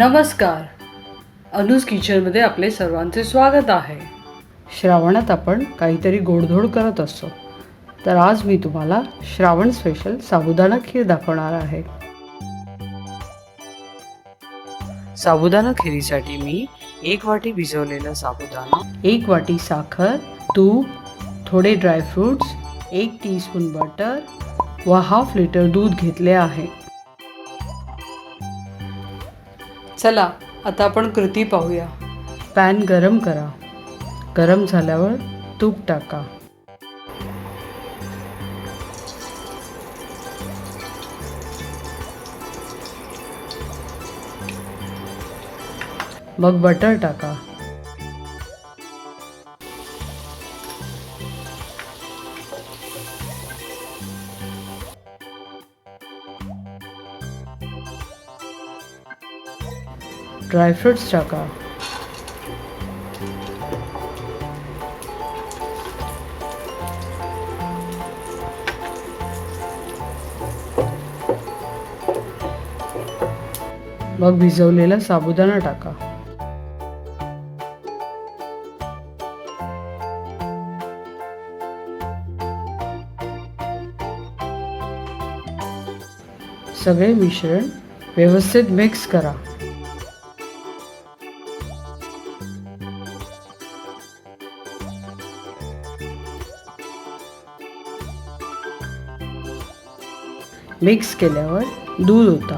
नमस्कार. अनुज किचनमध्ये आपले सर्वांचे स्वागत आहे. श्रावणात आपण काहीतरी गोडधोड करत असतो, तर आज मी तुम्हाला श्रावण स्पेशल साबुदाणा खीर दाखवणार आहे. साबुदाणा खिरीसाठी मी 1 वाटी भिजवलेला साबुदाणा, 1 वाटी साखर, तूप, थोडे ड्रायफ्रूट्स, 1 टीस्पून बटर व हाफ लिटर दूध घेतले आहे. चला आता आपण कृती पाहूया. पॅन गरम करा. गरम झाल्यावर तूप टाका. मग बटर टाका. ड्रायफ्रूट्स टाका. मग भिजवलेला साबुदाणा टाका. सगळे मिश्रण व्यवस्थित मिक्स करा. मिक्स केल्यावर दूध ओता.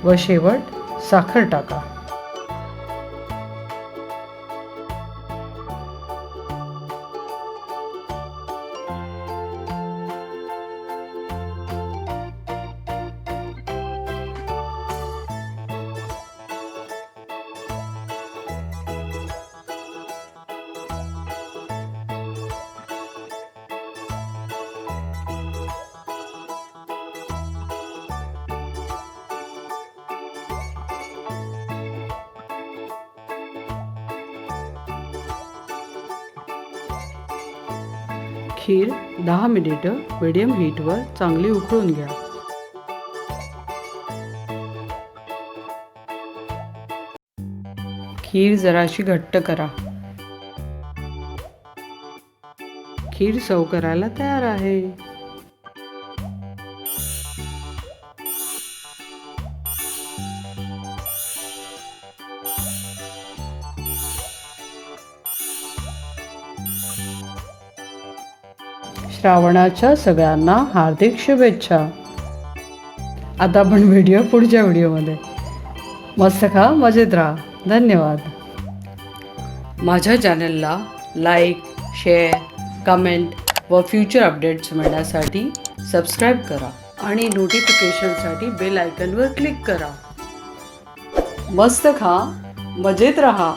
व शेवट साखर टाका. खीर 10 मिनिटं मीडियम हीटवर चांगली उकळून घ्या. खीर जराशी घट्ट करा. खीर सर्व करायला तयार आहे. श्रावणाच्या सगळ्यांना हार्दिक शुभेच्छा. आता आपण भेटूया पुढच्या व्हिडिओमध्ये. मस्त खा, मजेत राहा. धन्यवाद. माझ्या चॅनलला लाईक, शेअर, कमेंट व फ्युचर अपडेट्स मिळण्यासाठी सबस्क्राईब करा आणि नोटिफिकेशनसाठी बेल आयकॉनवर क्लिक करा. मस्त खा, मजेत राहा.